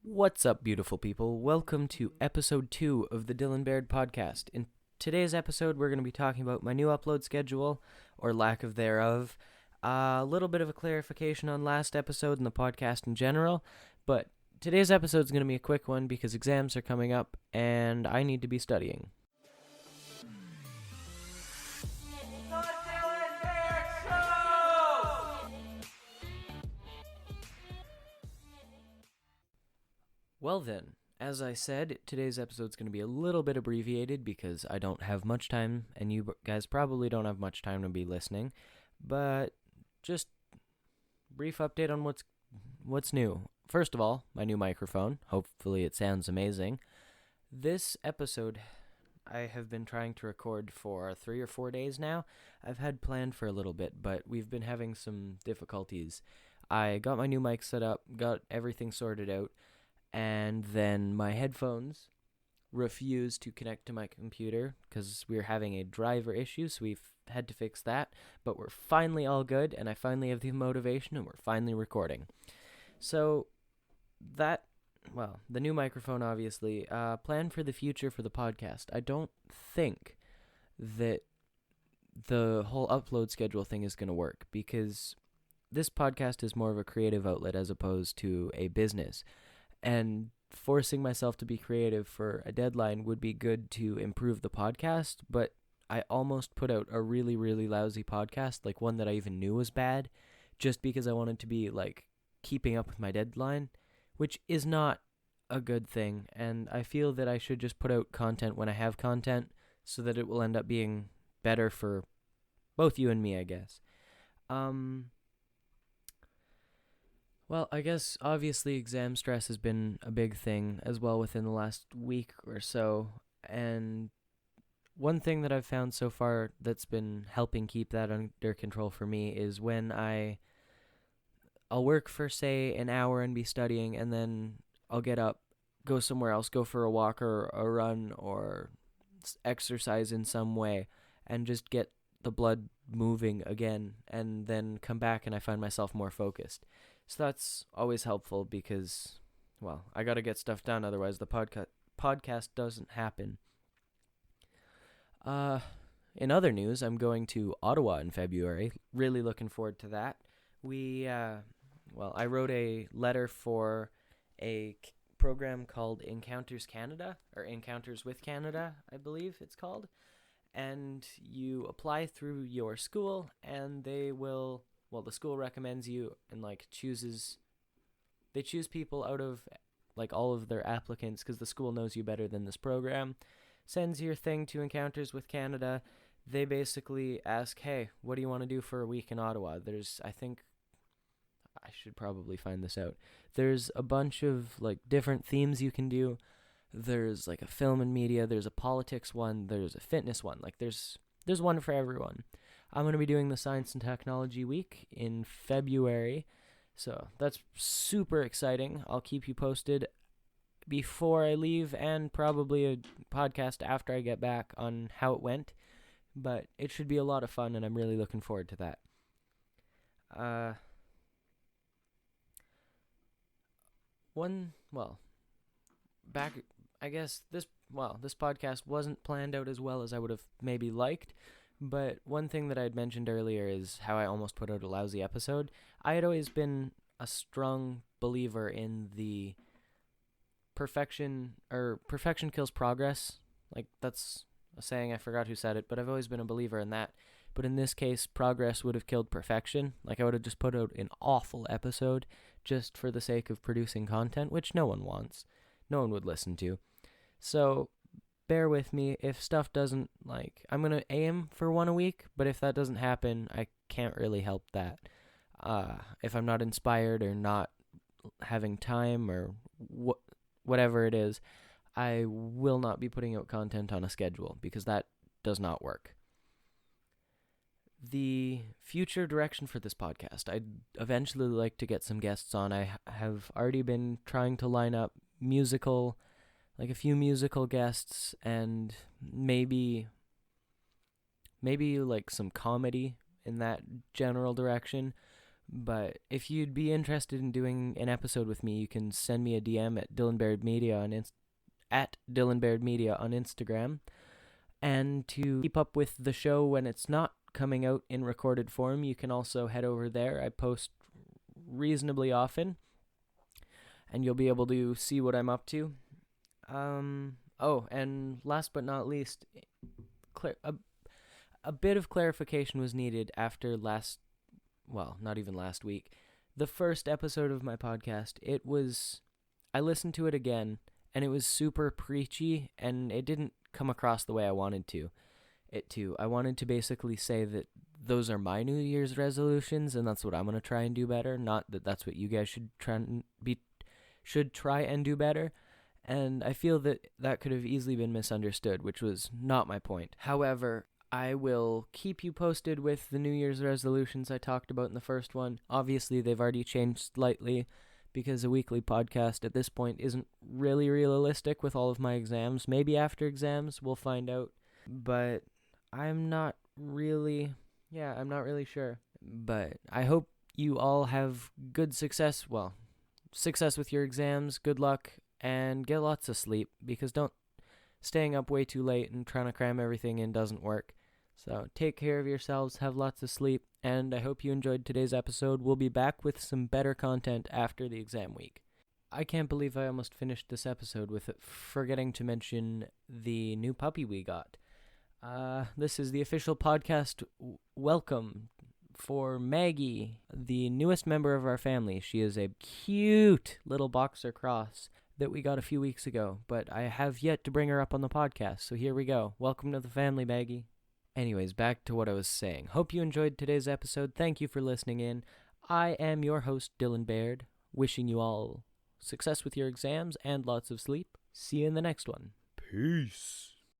What's up, beautiful people? Welcome to episode 2 of the Baird podcast. In today's episode, we're going to be talking about my new upload schedule, or lack of thereof, a little bit of a clarification on last episode and the podcast in general, but today's episode is going to be a quick one because exams are coming up and I need to be studying. Well then, as I said, today's episode is going to be a little bit abbreviated because I don't have much time, and you guys probably don't have much time to be listening, but just brief update on what's new. First of all, my new microphone. Hopefully it sounds amazing. This episode I have been trying to record for 3 or 4 days now. I've had planned for a little bit, but we've been having some difficulties. I got my new mic set up, got everything sorted out, and then my headphones refused to connect to my computer because we were having a driver issue, so we've had to fix that. But we're finally all good, and I finally have the motivation, and we're finally recording. So the new microphone, obviously. Plan for the future for the podcast. I don't think that the whole upload schedule thing is going to work because this podcast is more of a creative outlet as opposed to a business. And forcing myself to be creative for a deadline would be good to improve the podcast, but I almost put out a really, really lousy podcast, like one that I even knew was bad, just because I wanted to be, keeping up with my deadline, which is not a good thing, and I feel that I should just put out content when I have content, so that it will end up being better for both you and me, I guess. Well, I guess obviously exam stress has been a big thing as well within the last week or so. And one thing that I've found so far that's been helping keep that under control for me is when I'll work for, say, an hour and be studying, and then I'll get up, go somewhere else, go for a walk or a run or exercise in some way, and just get the blood moving again, and then come back and I find myself more focused. So that's always helpful because, I got to get stuff done, otherwise the podcast doesn't happen. In other news, I'm going to Ottawa in February. Really looking forward to that. I wrote a letter for a program called Encounters Canada, or Encounters with Canada, I believe it's called. And you apply through your school, and they will... the school recommends you and they choose people out of all of their applicants because the school knows you better than this program, sends your thing to Encounters with Canada. They basically ask, hey, what do you want to do for a week in Ottawa? I think I should probably find this out. There's a bunch of different themes you can do. There's a film and media, there's a politics one, there's a fitness one. There's one for everyone. I'm going to be doing the Science and Technology Week in February, so that's super exciting. I'll keep you posted before I leave and probably a podcast after I get back on how it went, but it should be a lot of fun, and I'm really looking forward to that. This podcast wasn't planned out as well as I would have maybe liked. But one thing that I had mentioned earlier is how I almost put out a lousy episode. I had always been a strong believer in the perfection kills progress. That's a saying, I forgot who said it, but I've always been a believer in that. But in this case, progress would have killed perfection. I would have just put out an awful episode just for the sake of producing content, which no one wants. No one would listen to. So bear with me if stuff doesn't I'm going to aim for one a week, but if that doesn't happen, I can't really help that. If I'm not inspired or not having time or whatever it is, I will not be putting out content on a schedule because that does not work. The future direction for this podcast, I'd eventually like to get some guests on. I have already been trying to line up a few musical guests, and maybe some comedy in that general direction. But if you'd be interested in doing an episode with me, you can send me a DM at Dylan Baird Media at Dylan Baird Media on Instagram. And to keep up with the show when it's not coming out in recorded form, you can also head over there. I post reasonably often, and you'll be able to see what I'm up to. Oh, and last but not least, a bit of clarification was needed after not even last week. The first episode of my podcast, I listened to it again, and it was super preachy, and it didn't come across the way I wanted it to. I wanted to basically say that those are my New Year's resolutions, and that's what I'm going to try and do better, not that that's what you guys should try and do better. And I feel that could have easily been misunderstood, which was not my point. However, I will keep you posted with the New Year's resolutions I talked about in the first one. Obviously, they've already changed slightly because a weekly podcast at this point isn't really realistic with all of my exams. Maybe after exams, we'll find out. But I'm not really sure. But I hope you all have good success. Well, success with your exams, good luck, and get lots of sleep, because staying up way too late and trying to cram everything in doesn't work. So take care of yourselves, have lots of sleep, and I hope you enjoyed today's episode. We'll be back with some better content after the exam week. I can't believe I almost finished this episode with forgetting to mention the new puppy we got. This is the official podcast welcome for Maggie, the newest member of our family. She is a cute little boxer cross that we got a few weeks ago, but I have yet to bring her up on the podcast, so here we go. Welcome to the family, Maggie. Anyways, back to what I was saying. Hope you enjoyed today's episode. Thank you for listening in. I am your host, Dylan Baird, wishing you all success with your exams and lots of sleep. See you in the next one. Peace.